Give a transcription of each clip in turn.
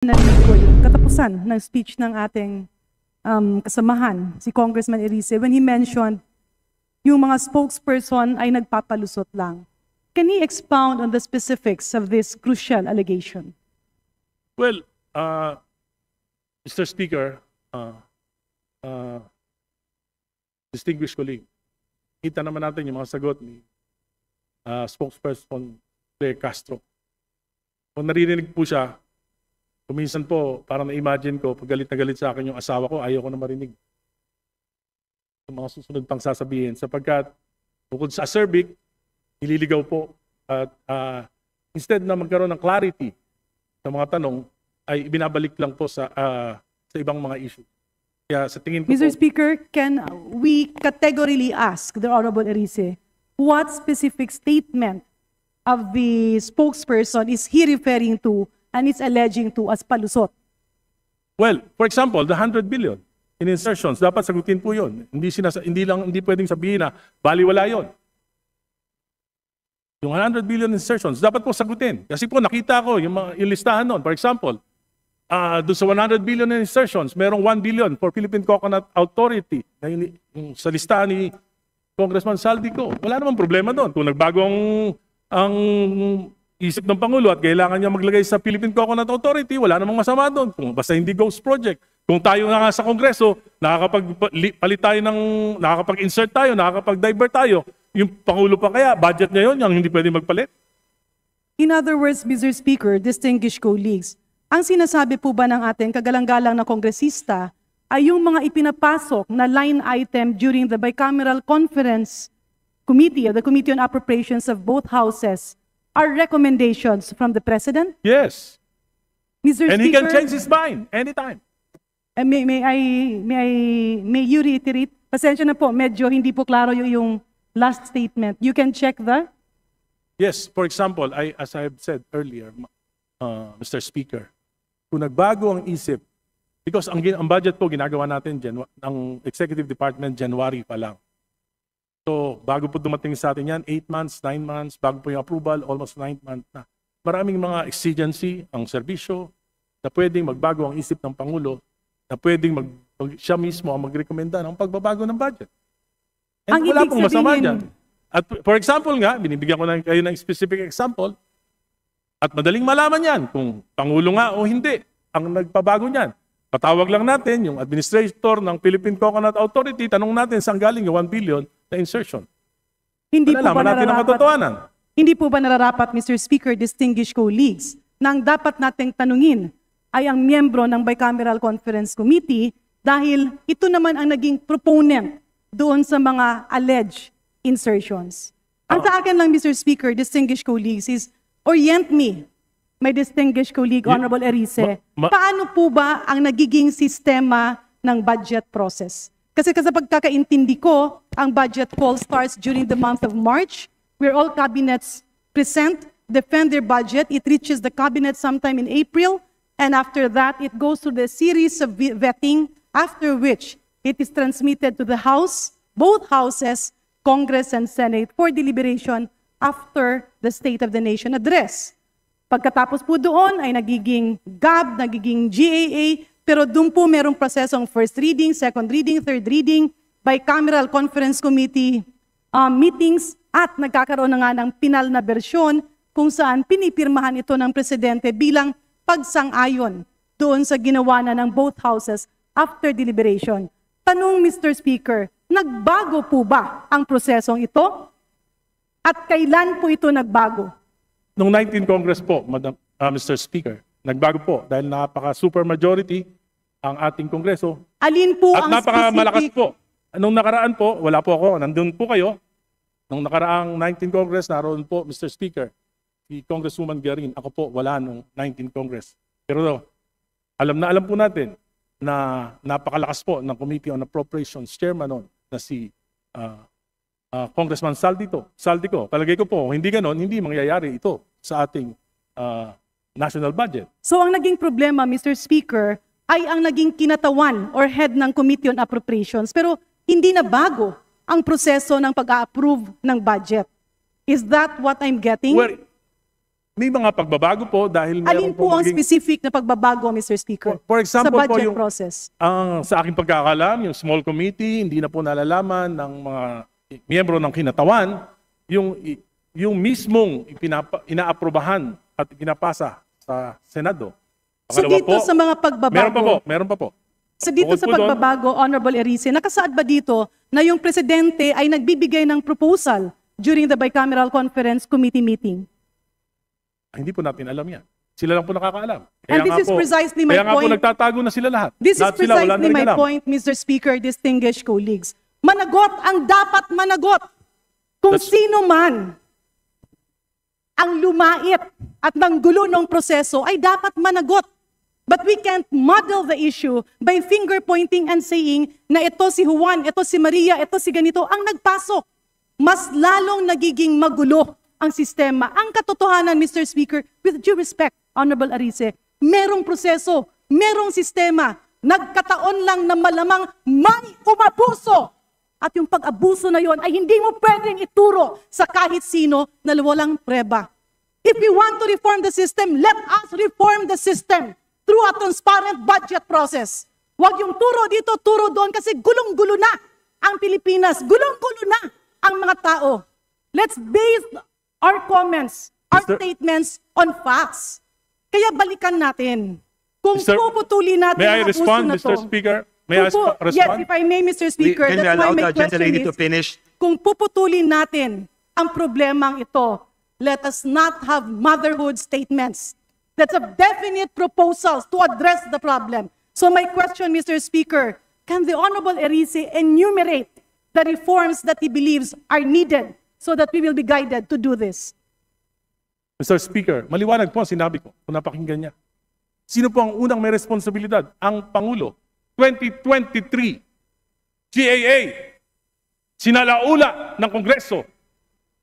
narinig ko yung katapusan ng speech ng ating kasamahan, si Congressman Erice, when he mentioned yung mga spokesperson ay nagpapalusot lang. Can he expound on the specifics of this crucial allegation? Well, Mr. Speaker, distinguished colleague, kita naman natin yung mga sagot ni spokesperson Claire Castro. Kung naririnig po siya, kuminsan po, parang na-imagine ko, pag galit na galit sa akin yung asawa ko, ayaw ko na marinig yung mga susunod pang sasabihin. Sapagkat, bukod sa acerbic, nililigaw po. At instead na magkaroon ng clarity sa mga tanong, ay ibinabalik lang po sa ibang mga issue. Kaya sa tingin ko Mr. po, Speaker, can we categorically ask the Honorable Erice what specific statement of the spokesperson is he referring to and is alleging to as palusot? well, for example, the 100 billion in insertions, dapat sagutin po yun. Hindi pwedeng sabihin na baliwala yun. Yung 100 billion insertions, dapat po sagutin. Kasi po nakita ko yung listahan nun. For example, doon sa 100 billion in insertions, merong 1 billion for Philippine Coconut Authority. Yung sa listahan ni Congressman Saldico. Wala namang problema doon. Kung nagbago ang isip ng Pangulo at kailangan niya maglagay sa Philippine Coconut Authority, wala namang masama doon. Kung basta hindi ghost project. Kung tayo nga sa Kongreso, nakakapag-palit tayo nakakapag-insert tayo, nakakapag-divert tayo, yung Pangulo pa kaya, budget niya yun, yung hindi pwede magpalit? In other words, Mr. Speaker, distinguished colleagues, ang sinasabi po ba ng ating kagalang-galang na kongresista ay yung mga ipinapasok na line item during the bicameral conference committee, or the Committee on Appropriations of both houses, are recommendations from the President? Yes. Mr. And Speaker, he can change his mind anytime. May you reiterate? Pasensya na po, medyo hindi po klaro yung last statement. You can check the? Yes, for example, as I have said earlier, Mr. Speaker, kung nagbago ang isip, because ang budget po ginagawa natin ng Executive Department January pa lang. So, bago po dumating sa atin yan, 8 months, 9 months, bago po yung approval, almost 9 months na. Maraming mga exigency ang serbisyo na pwedeng magbago ang isip ng Pangulo, na pwedeng siya mismo ang magrekomenda ng pagbabago ng budget. And wala pong masama dyan. At for example nga, binibigyan ko na kayo ng specific example, at madaling malaman yan kung Pangulo nga o hindi ang nagpabago niyan. Patawag lang natin yung administrator ng Philippine Coconut Authority, tanong natin saan galing yung 1 billion na insertion. Hindi po ba natin ang katotohanan. Hindi po ba nararapat, Mr. Speaker, distinguished colleagues, na ang dapat nating tanungin ay ang miyembro ng Bicameral Conference Committee dahil ito naman ang naging proponent doon sa mga alleged insertions. Ang sa akin lang, Mr. Speaker, distinguished colleagues, is orient me, my distinguished colleague, Honorable Erice, paano po ba ang nagiging sistema ng budget process? Kasi sa pagkakaintindi ko, ang budget call starts during the month of March, where all cabinets present, defend their budget. It reaches the cabinet sometime in April, and after that, it goes through the series of vetting, after which it is transmitted to the House, both houses, Congress and Senate, for deliberation after the State of the Nation address. Pagkatapos po doon ay nagiging GAB, nagiging GAA, pero doon po merong prosesong first reading, second reading, third reading, bicameral conference committee meetings, at nagkakaroon na nga ng pinal na bersyon kung saan pinipirmahan ito ng Presidente bilang pagsang-ayon doon sa ginawa na ng both houses after deliberation. Tanong, Mr. Speaker, nagbago po ba ang prosesong ito? At kailan po ito nagbago? Noong 19 Congress po, Mr. Speaker, nagbago po dahil napaka-super majority ang ating Kongreso. Alin po at ang napaka-malakas specific? po. Nung nakaraan po, wala po ako, nandun po kayo. Nung nakaraang 19 Congress, naroon po, Mr. Speaker, si Congresswoman Garin, ako po, wala nung 19 Congress. Pero alam po natin na napakalakas po ng Committee on Appropriations Chairman noon na si Congressman Saldico. Palagay ko po, hindi ganon, hindi mangyayari ito sa ating national budget. So ang naging problema, Mr. Speaker, ay ang naging kinatawan or head ng Committee on Appropriations, pero hindi na bago ang proseso ng pag-a-approve ng budget. Is that what I'm getting? Well, May mga pagbabago po dahil Alin po ang specific na pagbabago, Mr. Speaker, For sa example po budget yung process? sa aking pagkakalam, yung small committee, hindi na po nalalaman ng mga miyembro ng kinatawan yung mismong inaaprobahan at pinapasa sa Senado. So Pangalawa dito sa mga pagbabago, meron pa po. so dito Bukod sa po doon, pagbabago, Honorable Erice, nakasaad ba dito na yung presidente ay nagbibigay ng proposal during the Bicameral Conference Committee meeting? hindi po natin alam yan. Sila lang po nakakaalam. And this is precisely my kaya nga po point. nagtatago na sila lahat. This is Lahat sila, wala na precisely rin my alam. point, Mr. Speaker, distinguished colleagues. Managot ang dapat managot. Kung sino man ang lumait at nanggulo ng proseso ay dapat managot. But we can't muddle the issue by finger pointing and saying na ito si Juan, ito si Maria, ito si ganito ang nagpasok. Mas lalong nagiging magulo ang sistema. Ang katotohanan, Mr. Speaker, with due respect, Honorable Arice, merong proseso, merong sistema, nagkataon lang na malamang may umabuso. At yung pag-abuso na yon ay hindi mo pwedeng ituro sa kahit sino na walang preba. If we want to reform the system, let us reform the system through a transparent budget process. Huwag yung turo dito, turo doon kasi gulong-gulo na ang Pilipinas. Gulong-gulo na ang mga tao. Let's base our comments, our statements on facts. Kaya balikan natin. Kung puputulin natin May I ang abuso respond, na to. Mr. Speaker? May I respond? Yes, if I may, Mr. Speaker, Can we that's why allow my the gentle question lady is, to finish? kung puputulin natin ang problemang ito, let us not have motherhood statements. That's a definite proposals to address the problem. So my question, Mr. Speaker, can the Honorable Erice enumerate the reforms that he believes are needed so that we will be guided to do this? Mr. Speaker, maliwanag po ang sinabi ko kung napakinggan niya. Sino po ang unang may responsibilidad? Ang Pangulo. 2023, GAA, sinalaula ng Kongreso.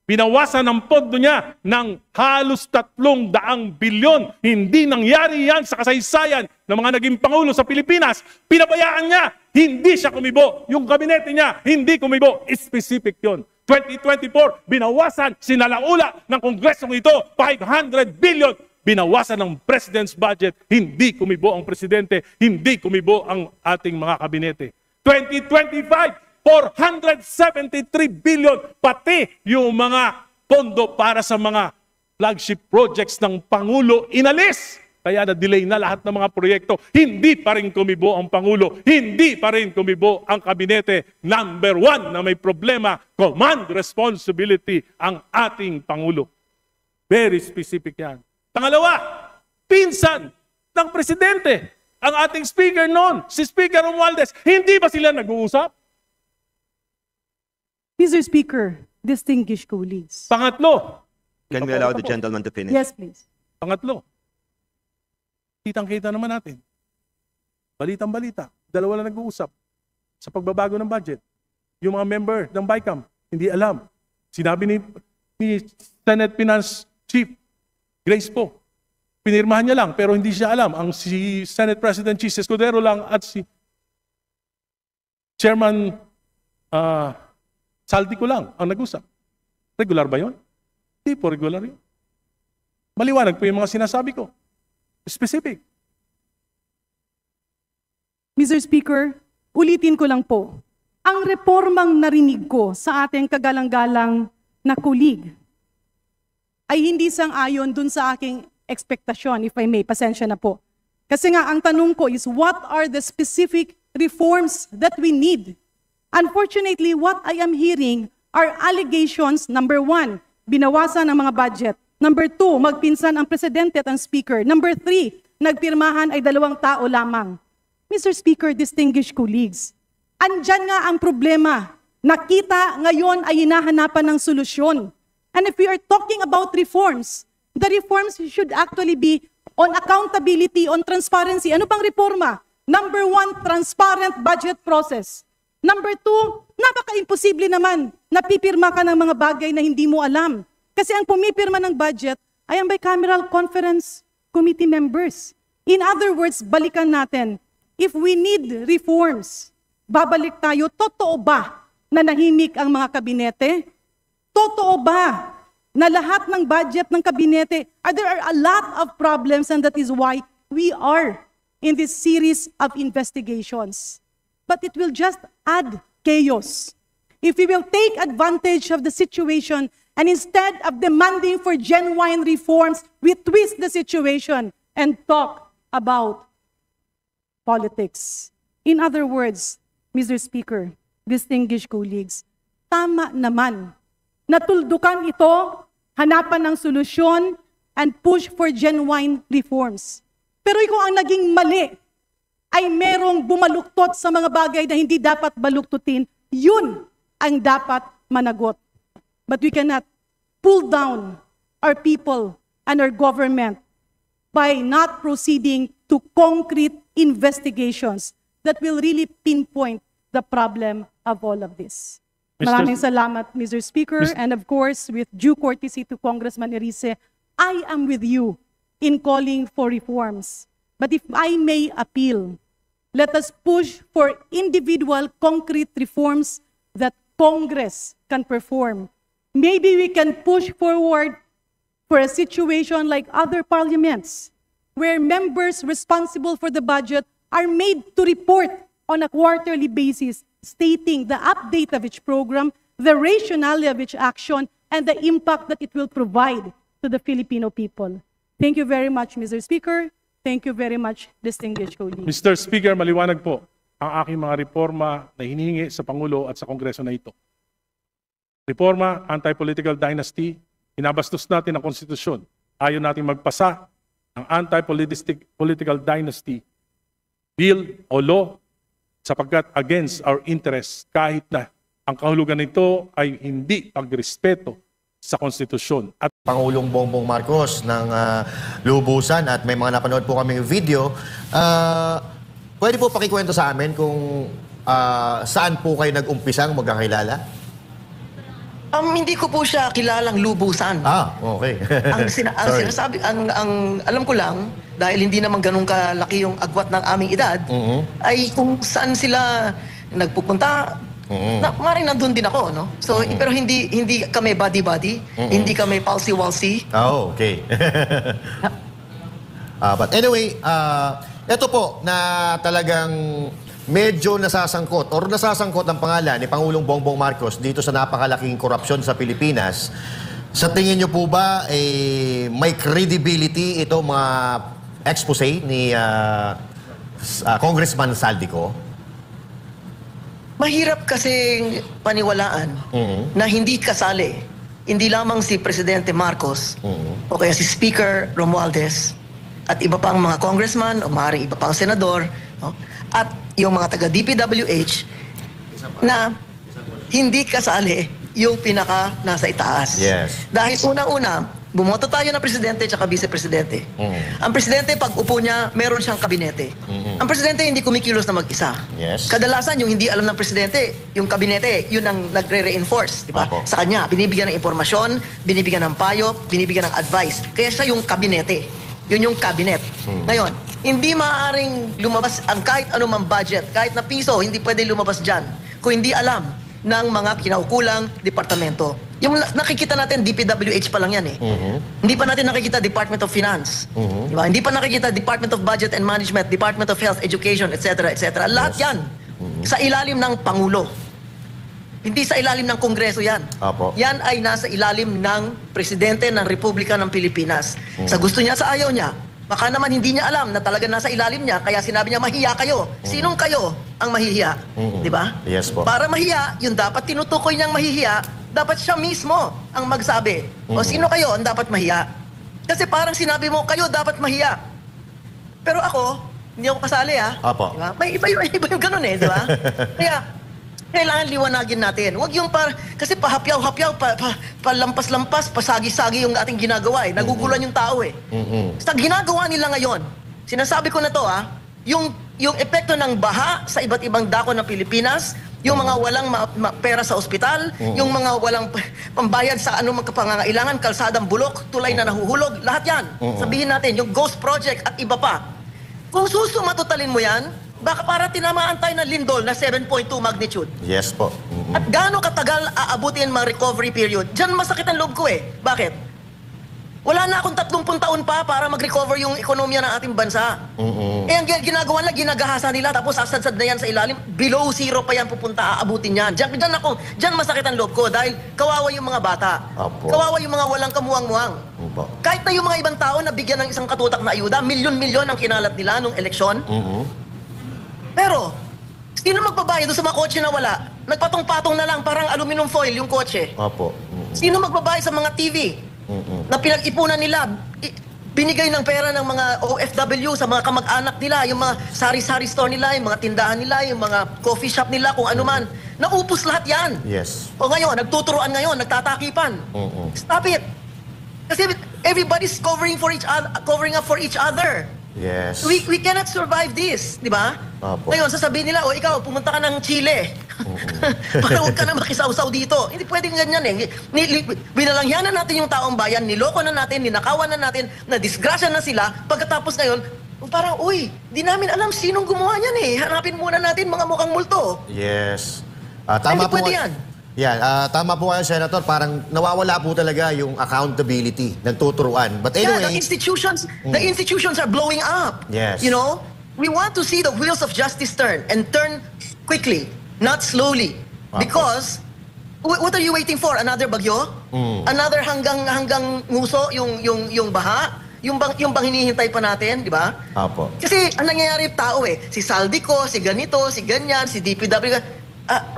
Binawasan ng pondo niya ng halos 300 bilyon. Hindi nangyari yan sa kasaysayan ng mga naging Pangulo sa Pilipinas. Pinabayaan niya, hindi siya kumibo. Yung kabinete niya, hindi kumibo. Specific yon. 2024, binawasan, sinalaula ng Kongresong ito, 500 billion. Binawasan ng President's budget, hindi kumibo ang Presidente, hindi kumibo ang ating mga kabinete. 2025, 473 billion, pati yung mga pondo para sa mga flagship projects ng Pangulo, inalis. Kaya na-delay na lahat ng mga proyekto. Hindi pa rin kumibo ang Pangulo. Hindi pa rin kumibo ang kabinete. Number one na may problema, command responsibility ang ating Pangulo. Very specific yan. Pangalawa, pinsan ng Presidente. Ang ating Speaker noon, si Speaker Romualdez. Hindi ba sila nag-uusap? Mr. Speaker, distinguished colleagues. Pangatlo. Can we allow the gentleman to finish? Yes, please. Pangatlo. Kitang-kita naman natin. Balitang-balita. Dalawa lang nag-uusap sa pagbabago ng budget. Yung mga member ng BICAM, hindi alam. Sinabi ni Senate Finance Chief Grace po, pinirmahan niya lang pero hindi siya alam. Ang si Senate President Chis Escudero lang at si Chairman Saldico lang ang nag-usap. Regular ba yun? Hindi po regular yun. Maliwanag po yung mga sinasabi ko. Specific. Mr. Speaker, ulitin ko lang po. Ang reformang narinig ko sa ating kagalang-galang na kulig ay hindi sang-ayon dun sa aking ekspektasyon, if I may, pasensya na po. Kasi nga, ang tanong ko is, what are the specific reforms that we need? Unfortunately, what I am hearing are allegations, number one, binawasan ang mga budget. Number two, magpinsan ang presidente at ang speaker. Number three, nagpirmahan ay 2 tao lamang. Mr. Speaker, distinguished colleagues, andyan nga ang problema. Nakita ngayon ay hinahanapan ng solusyon. And if we are talking about reforms, the reforms should actually be on accountability, on transparency. Ano pang reforma? Number one, transparent budget process. Number two, napaka-imposible naman na pipirma ka ng mga bagay na hindi mo alam. Kasi ang pumipirma ng budget ay ang bicameral conference committee members. In other words, balikan natin, if we need reforms, babalik tayo, totoo ba na nahimik ang mga kabinete? Totoo ba na lahat ng budget ng kabinete, there are a lot of problems, and that is why we are in this series of investigations. But it will just add chaos. If we will take advantage of the situation and instead of demanding for genuine reforms, we twist the situation and talk about politics. In other words, Mr. Speaker, distinguished colleagues, tama naman. Natuldukan ito, hanapan ng solusyon, and push for genuine reforms. Pero kung ang naging mali ay merong bumaluktot sa mga bagay na hindi dapat baluktutin, yun ang dapat managot. But we cannot pull down our people and our government by not proceeding to concrete investigations that will really pinpoint the problem of all of this. Maraming salamat, Mr. Speaker. And of course, with due courtesy to Congressman Erice, I am with you in calling for reforms. But if I may appeal, let us push for individual concrete reforms that Congress can perform. Maybe we can push forward for a situation like other parliaments, where members responsible for the budget are made to report on a quarterly basis, stating the update of each program, the rationale of each action, and the impact that it will provide to the Filipino people. Thank you very much, Mr. Speaker. Thank you very much, distinguished colleagues. Mr. Speaker, maliwanag po ang aking mga reforma na hinihingi sa Pangulo at sa Kongreso na ito. Reforma, anti-political dynasty, inabastos natin ang konstitusyon. Ayaw natin magpasa ng anti-political dynasty bill o law sapagkat against our interests kahit na ang kahulugan nito ay hindi pagrespeto sa konstitusyon. At Pangulong Bongbong Marcos ng lubusan at may mga napanood po kaming video. Pwede po pakikwento sa amin kung saan po kayo nag-umpisang magkakilala? Hindi ko po siya kilalang lubusan. Okay. Sinasabi, alam ko lang, dahil hindi naman ganun kalaki yung agwat ng aming edad, ay kung saan sila nagpupunta, maaaring nandun din ako, no? So, pero hindi kami buddy-buddy, hindi kami palsy-walsy. Okay. But anyway, ito po na talagang medyo nasasangkot ang pangalan ni Pangulong Bongbong Marcos dito sa napakalaking korupsyon sa Pilipinas. Sa tingin niyo po ba may credibility ito mga expose ni Congressman Saldico? Mahirap kasing paniwalaan na hindi kasali, hindi lamang si Presidente Marcos o kaya si Speaker Romualdez at iba pang mga congressman o maaaring iba pang senador, no? At yung mga taga-DPWH na hindi kasali yung pinaka nasa itaas. Yes. Dahil unang-una, bumoto tayo ng presidente at vice-presidente. Ang presidente, pag upo niya, meron siyang kabinete. Ang presidente hindi kumikilos na mag-isa. Yes. Kadalasan, yung hindi alam ng presidente, yung kabinete, yun ang nagre-reinforce. Diba? Opo. Sa kanya, binibigyan ng impormasyon, binibigyan ng payo, binibigyan ng advice. Kaya siya yung kabinete. Yun yung cabinet. Ngayon, hindi maaaring lumabas ang kahit anumang budget, kahit na piso, hindi pwede lumabas dyan kung hindi alam ng mga kinaukulang departamento. Yung nakikita natin, DPWH pa lang yan eh. Hindi pa natin nakikita Department of Finance. Diba? Hindi pa nakikita Department of Budget and Management, Department of Health, Education, etc. etc. Lahat yan sa ilalim ng Pangulo. Hindi sa ilalim ng Kongreso yan. Apo. Yan ay nasa ilalim ng Presidente ng Republika ng Pilipinas. Sa gusto niya, sa ayaw niya, baka naman hindi niya alam na talaga nasa ilalim niya, kaya sinabi niya, mahiya kayo. Sinong kayo ang mahihiya? Di ba? Yes po. Para mahiya, yung dapat tinutukoy niyang mahihiya, dapat siya mismo ang magsabi. O sino kayo ang dapat mahiya? Kasi parang sinabi mo, kayo dapat mahiya. Pero ako, hindi ako kasali ha. Apo. Diba? May iba yung ganun eh, di ba? Kaya, kailangan liwanagin natin. Huwag yung kasi pahapyaw-hapyaw, palampas-lampas, pasagi-sagi yung ating ginagawa eh. Nagugulan yung tao eh. Sa ginagawa nila ngayon, sinasabi ko na to yung epekto ng baha sa iba't ibang dako ng Pilipinas, yung mga walang pera sa ospital, yung mga walang pambayad sa anumang kapangangailangan, kalsadang bulok, tulay na nahuhulog, lahat yan. Sabihin natin, yung Ghost Project at iba pa. Kung susumatotalin mo yan, baka para tinamaan tayo ng lindol na 7.2 magnitude. Yes po. At gaano katagal aabutin ang mga recovery period? Diyan masakit ang loob ko eh. Bakit? Wala na akong 30 taon pa para mag-recover yung ekonomiya ng ating bansa. Eh, ang ginagawa nila, ginagahasa nila, tapos sasadsad na yan sa ilalim. Below zero pa yan pupunta, aabutin yan. Diyan masakit ang loob ko dahil kawawa yung mga bata. Opo. Kawawa yung mga walang kamuwang-muwang. Opo. Kahit na yung mga ibang tao na bigyan ng isang katutak na ayuda, milyon-milyon ang kinalat nila nung eleksyon. Pero, sino magbabayad doon sa mga kotse na wala? Nagpatong-patong na lang, parang aluminum foil yung kotse. Opo. Sino magbabayad sa mga TV? Na pinag-ipunan nila, binigay ng pera ng mga OFW sa mga kamag-anak nila, yung mga sari-sari store nila, yung mga tindahan nila, yung mga coffee shop nila, kung ano man. Naupos lahat yan. Yes. O ngayon, nagtuturoan ngayon, nagtatakipan. Stop it. Kasi everybody's covering up for each other. Yes. We cannot survive this, di ba? Opo. Ngayon, sasabihin nila, o ikaw, pumunta ka ng Chile. Para huwag ka na makisawsaw dito. Hindi pwedeng ganyan eh. Binalangyanan natin yung taong bayan, niloko na natin, ninakawan na natin, na-disgrasya na sila. Pagkatapos ngayon, parang, uy, di namin alam sinong gumawa niyan eh. Hanapin muna natin mga mukhang multo. Yes. Tama Hindi po. pwede yan. Yan, tama po kayo, Senator. Parang nawawala po talaga yung accountability, nagtuturuan. But Yeah, anyway, the institutions are blowing up. Yes. You know, we want to see the wheels of justice turn and turn quickly, not slowly. Apo. Because what are you waiting for? Another bagyo? Another hanggang nguso yung baha? Yung bang hinihintay pa natin, di ba? Apo. Kasi ang nangyayari tao eh, si Saldico, si ganito, si ganyan, si DPW,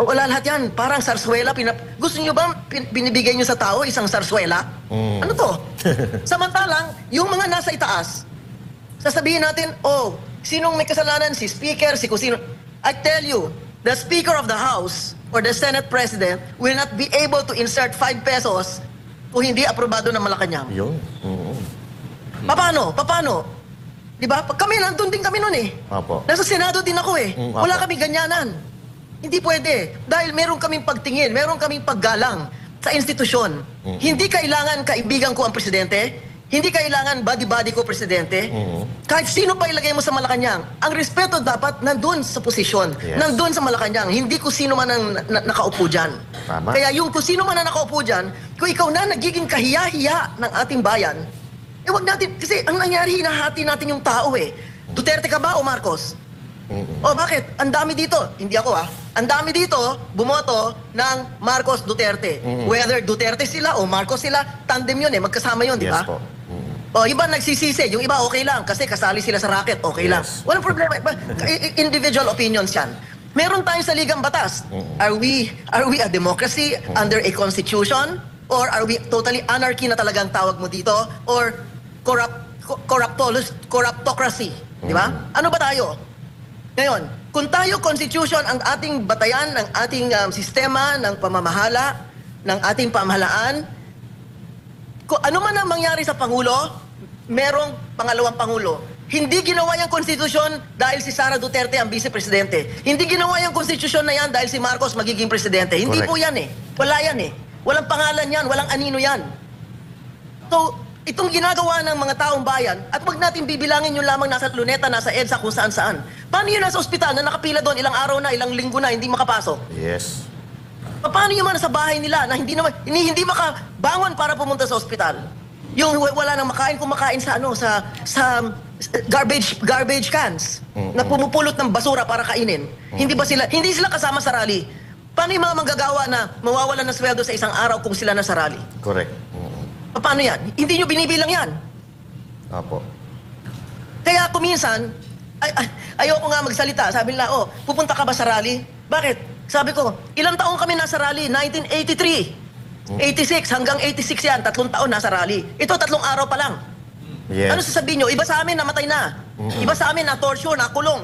wala lahat yan. Parang sarswela. Gusto nyo ba binibigay nyo sa tao isang sarswela? Ano to? Samantalang, yung mga nasa itaas, sasabihin natin, oh, sinong may kasalanan? Si Speaker, si kusino. I tell you, the Speaker of the House or the Senate President will not be able to insert 5 pesos kung hindi aprobado ng Malacanang. Yun. Paano? Di ba? Kami, nandun din kami nun eh. Apo. Nasa Senado din ako eh. Apo. Wala kami ganyanan. Hindi pwede. Dahil meron kaming pagtingin, meron kaming paggalang sa institusyon. Hindi kailangan kaibigan ko ang presidente. Hindi kailangan buddy-buddy ko presidente. Kahit sino pa ilagay mo sa Malacanang, ang respeto dapat nandun sa posisyon. Yes. Nandun sa Malacanang. Hindi kung sino man ang nakaupo dyan. Tama. Kaya yung kung sino man ang nakaupo dyan, kung ikaw na nagiging kahiya-hiya ng ating bayan, wag natin, kasi ang nangyari, hinahati natin yung tao eh. Duterte ka ba o Marcos? O bakit? Ang dami dito. Hindi ako Ang dami dito, bumoto ng Marcos Duterte. Whether Duterte sila o Marcos sila, tandem yun eh. Magkasama yun, di ba? Yes po. O iba nagsisisi, yung iba okay lang kasi kasali sila sa racket, okay lang. Yes. Walang problema. Individual opinions yan. Meron tayong saligang batas. Are we a democracy under a constitution? Or are we totally anarchy na talagang tawag mo dito? Or corruptocracy? Di ba? Ano ba tayo? Ngayon, kung tayo constitution ang ating batayan, ng ating sistema ng pamamahala, ng ating pamahalaan, kung ano man ang mangyari sa Pangulo, merong pangalawang Pangulo. Hindi ginawa yung konstitusyon dahil si Sara Duterte ang vice-presidente. Hindi ginawa yung konstitusyon na yan dahil si Marcos magiging presidente. Hindi Correct. po yan eh. Wala yan eh. Walang pangalan yan, walang anino yan. So, itong ginagawa ng mga taong bayan, at wag natin bibilangin yung lamang nasa Luneta, nasa EDSA, kung saan-saan. Paano yun nasa ospital na nakapila doon ilang araw na, ilang linggo na, hindi makapasok? Yes. Paano yung mga nasa bahay nila na hindi makabangon para pumunta sa ospital? Yung wala nang makain, kumakain sa garbage cans na pumupulot ng basura para kainin. Hindi sila kasama sa rally. Paano yung mga manggagawa na mawawalan ng sweldo sa isang araw kung sila nasa rally? Correct. Paano yan? Hindi nyo binibilang yan. Apo. Kaya kuminsan, ayoko nga magsalita. Sabi nila, pupunta ka ba sa rally? Bakit? Sabi ko, ilang taong kami nasa rally? 1983. 86 hanggang 86 yan. 3 taon nasa rally. Ito, 3 araw pa lang. Yes. Ano sasabihin nyo? Iba sa amin, namatay na. Iba sa amin, na-torture, nakulong.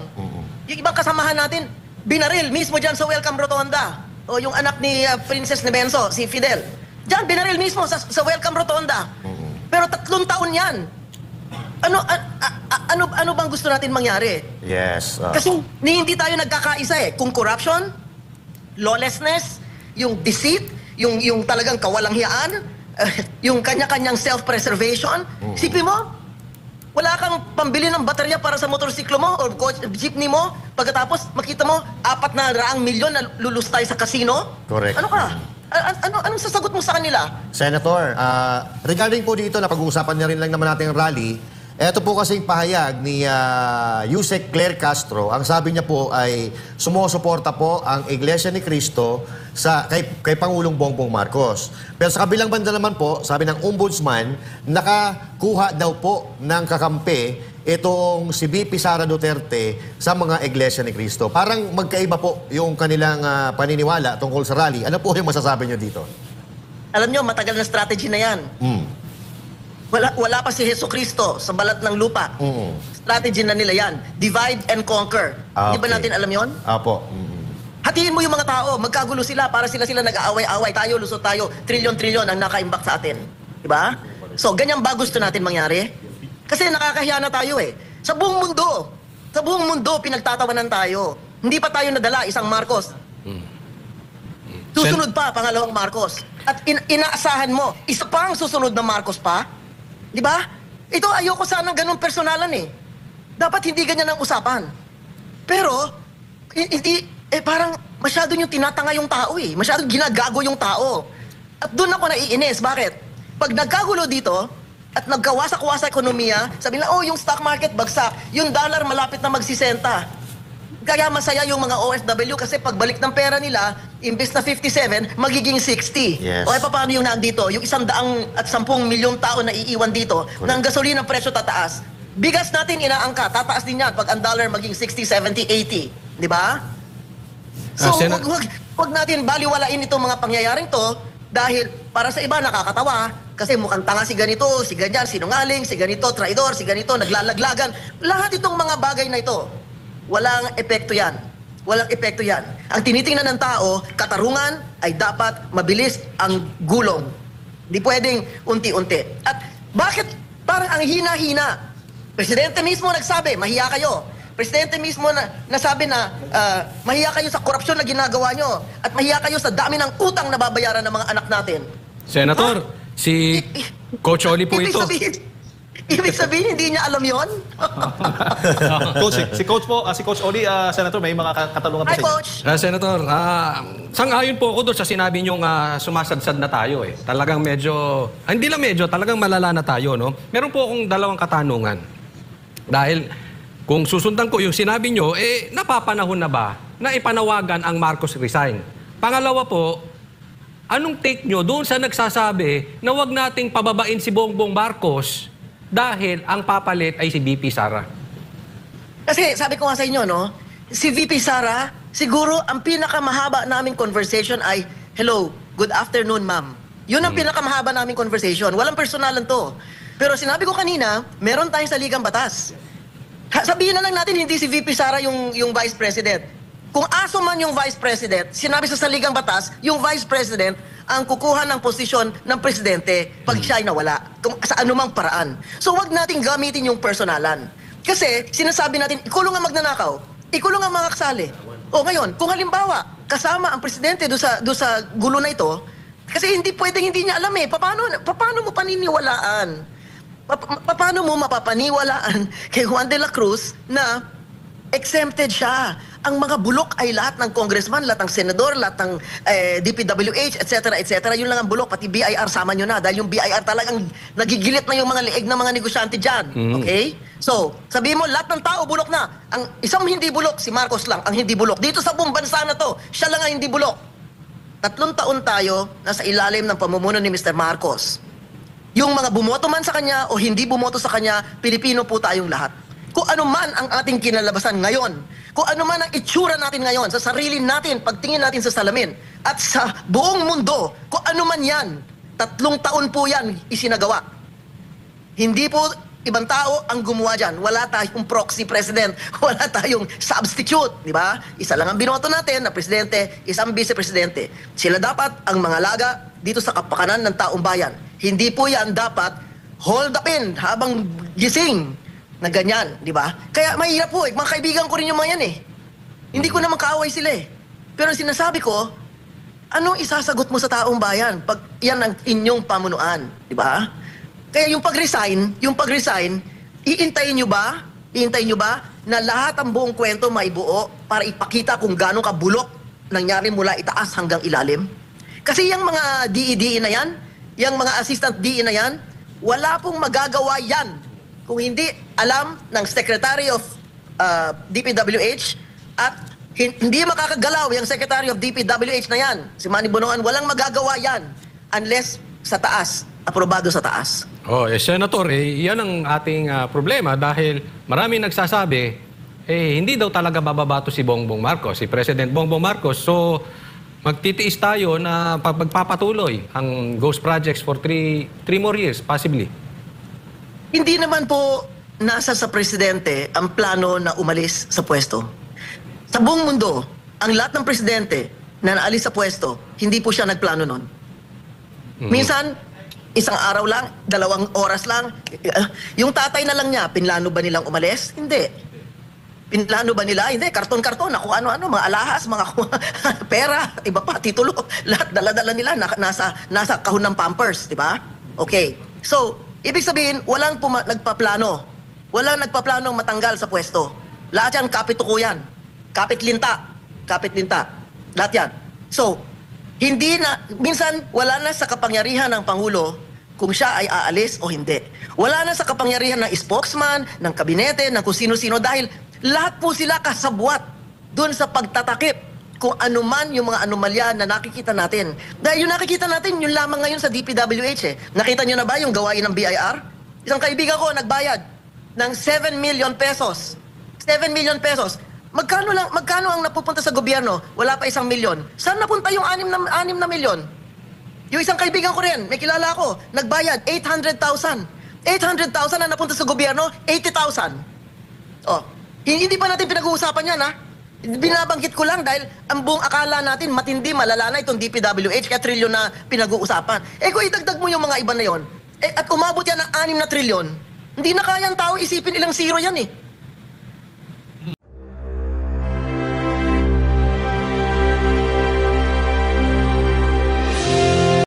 Yung ibang kasamahan natin, binaril mismo dyan sa Welcome Rotonda. O yung anak ni Princess Nebenso, si Fidel. Diyan, binaril mismo sa Welcome Rotonda. Pero 3 taon yan. Ano bang gusto natin mangyari? Yes. Kasi hindi tayo nagkakaisa eh. Kung corruption, lawlessness, yung deceit, yung talagang kawalanghiyaan, yung kanya-kanyang self-preservation, isipin mo, Wala kang pambili ng baterya para sa motorsiklo mo or jeepney mo. Pagkatapos, makita mo, 400 milyon na lulustay sa casino. Correct. Ano ka? Anong sasagot mo sa kanila? Senator, regarding po dito, napag-uusapan na rin lang naman natin ang rally. Ito po kasing pahayag ni Yusek Claire Castro. Ang sabi niya po ay sumusuporta po ang Iglesia ni Cristo kay Pangulong Bongbong Marcos. Pero sa kabilang banda naman po, sabi ng ombudsman, nakakuha daw po ng kakampi itong si VP Sara Duterte sa mga Iglesia ni Cristo. Parang magkaiba po yung kanilang paniniwala tungkol sa rally. Ano po yung masasabi niyo dito? Alam nyo, matagal na strategy na yan. Wala pa si Hesus Kristo sa balat ng lupa. Strategy na nila yan. Divide and conquer. Di ba natin alam yon? Apo. Hatiin mo yung mga tao. Magkagulo sila para sila nag-aaway-away. Tayo, lusot tayo. Trilyon-trilyon ang nakaimbak sa atin. Di ba? So, ganyan ba gusto natin mangyari? Kasi nakakahiya na tayo eh. Sa buong mundo, pinagtatawanan tayo. Hindi pa tayo nadala, isang Marcos. Susunod pa, pangalawang Marcos. At inaasahan mo, isa pa ang susunod na Marcos pa? Di ba? Ito, ayoko sana ganun personalan eh. Dapat hindi ganyan ang usapan. Pero, parang masyado yung tinatanga yung tao eh. Masyado ginagago yung tao. At doon ako naiinis. Bakit? Pag nagkagulo dito, at nagkawasak-wasak ekonomiya, sabi nila, yung stock market bagsak, yung dollar malapit na magsisenta. Kaya masaya yung mga OFW kasi pagbalik ng pera nila, imbes na 57, magiging 60. Yes. O paano yung nandito? Yung 110 milyong tao na iiwan dito, ng gasolina presyo tataas. Bigas natin inaangka, tataas din yan pag ang dollar maging 60, 70, 80. Di ba? So, wag natin baliwalain itong mga pangyayaring to dahil para sa iba nakakatawa kasi mukhang tanga si ganito, si ganyan, sinungaling, si ganito, traidor, si ganito, naglalaglagan. Lahat itong mga bagay na ito, walang epekto yan. Walang epekto yan. Ang tinitingnan ng tao, katarungan ay dapat mabilis ang gulong. Hindi pwedeng unti-unti. At bakit parang ang hina-hina? Presidente mismo nagsabi, mahiya kayo. Presidente mismo nasabi na mahiya kayo sa korupsyon na ginagawa nyo at mahiya kayo sa dami ng utang na babayaran ng mga anak natin. Senator, si Coach Oli po ito. Ibig sabihin, hindi niya alam yon? Coach, si Coach Oli, Senator, may mga katanungan pa Hi, sa inyo. Coach! Senator, sang-ayon po ako doon sa sinabi niyong sumasadsad na tayo eh. Talagang medyo, hindi lang medyo, talagang malala na tayo, no? Meron po akong dalawang katanungan. Dahil kung susundan ko yung sinabi niyo, napapanahon na ba na ipanawagan ang Marcos resign? Pangalawa po, anong take niyo doon sa nagsasabi na wag nating pababain si Bongbong Marcos dahil ang papalit ay si VP Sara? Kasi sabi ko nga sa inyo, no? Si VP Sara, siguro ang pinakamahaba naming conversation ay, hello, good afternoon, ma'am. Yun ang pinakamahaba naming conversation. Walang personalan to. Pero sinabi ko kanina, meron tayong saligang batas. Sabihin na lang natin, hindi si VP Sara yung Vice President. Kung aso man yung Vice President, sinabi sa saligang batas, yung Vice President ang kukuha ng posisyon ng Presidente pag siya ay nawala, sa anumang paraan. So wag nating gamitin yung personalan. Kasi sinasabi natin, ikulong ang magnanakaw, ikulong ang mga kasali. O ngayon, kung halimbawa, kasama ang Presidente do sa gulo na ito, kasi hindi pwedeng hindi niya alam eh, paano mo paniniwalaan? Paano mo mapapaniwalaan kay Juan de la Cruz na exempted siya? Ang mga bulok ay lahat ng congressman, lahat ng senador, lahat ng DPWH, etc., etc. Yun lang ang bulok, pati BIR sama nyo na. Dahil yung BIR talagang nagigilit na yung mga liig ng mga negosyante dyan. Okay? So, sabihin mo, lahat ng tao bulok na. Ang isang hindi bulok, si Marcos lang ang hindi bulok. Dito sa buong bansa na to, siya lang ang hindi bulok. 3 taon tayo nasa ilalim ng pamumuno ni Mr. Marcos. Yung mga bumoto man sa kanya o hindi bumoto sa kanya, Pilipino po tayong lahat. Kung ano man ang ating kinalabasan ngayon, kung ano man ang itsura natin ngayon, sa sarili natin, pagtingin natin sa salamin, at sa buong mundo, kung ano man yan, 3 taon po yan isinagawa. Hindi po ibang tao ang gumawa dyan. Wala tayong proxy president, wala tayong substitute, di ba? Isa lang ang binoto natin na presidente, isang vice-presidente. Sila dapat ang mga laga dito sa kapakanan ng taong bayan. Hindi po yan dapat hold upin habang gising na ganyan, di ba? Kaya mahirap po eh. Mga kaibigan ko rin yung mga yan eh. Hindi ko naman kaaway sila eh. Pero sinasabi ko, anong isasagot mo sa taong bayan pag yan ang inyong pamunuan, di ba? Kaya yung pag-resign, Iintayin nyo ba na lahat ang buong kwento maibuo para ipakita kung gaano kabulok nangyari mula itaas hanggang ilalim? Kasi yung mga DE na yan, yung mga assistant DE na yan, wala pong magagawa yan kung hindi alam ng Secretary of DPWH at hindi makakagalaw yung Secretary of DPWH na yan. Si Manny Bonoan, walang magagawa yan unless sa taas, aprobado sa taas. Senator, yan ang ating problema dahil marami nagsasabi, hindi daw talaga bababato si Bongbong Marcos, si President Bongbong Marcos. So, magtitiis tayo na pagpapatuloy ang ghost projects for 3 more years, possibly. Hindi naman po nasa sa Presidente ang plano na umalis sa pwesto. Sa buong mundo, ang lahat ng Presidente na naalis sa pwesto, hindi po siya nagplano nun. Minsan, isang araw lang, 2 oras lang. Yung tatay na lang niya, pinlano ba nilang umalis? Hindi. Pinlano ba nila? Hindi. Karton-karton, kung ano-ano, mga alahas, mga pera, iba pa, titulo. Lahat dala-dala nila, nasa kahon ng Pampers, di ba? Okay. So, ibig sabihin, walang nagpaplano. Walang nagpaplano matanggal sa pwesto. Lahat yan, kapituko yan. Kapit-linta. Lahat yan. So, minsan wala na sa kapangyarihan ng Pangulo kung siya ay aalis o hindi. Wala na sa kapangyarihan ng spokesman, ng kabinete, ng kung sino-sino dahil lahat po sila kasabwat doon sa pagtatakip kung anuman yung mga anomalya na nakikita natin. Dahil yung nakikita natin, yun lamang ngayon sa DPWH. Nakita nyo na ba yung gawain ng BIR? Isang kaibigan ko nagbayad ng 7 million pesos. 7 million pesos. Magkano ang napupunta sa gobyerno? Wala pa 1 milyon. Saan napunta yung 6 na milyon? Yung isang kaibigan ko rin, may kilala ko, nagbayad 800,000. 800,000 na napunta sa gobyerno, 80,000. Hindi pa natin pinag-uusapan yan, ha? Binabanggit ko lang dahil ang buong akala natin matindi, malala na itong DPWH, kaya trilyon na pinag-uusapan. Kung idagdag mo yung mga iba na yon, at umabot yan ng 6 na trilyon, hindi na kaya ang tao isipin ilang zero yan, eh.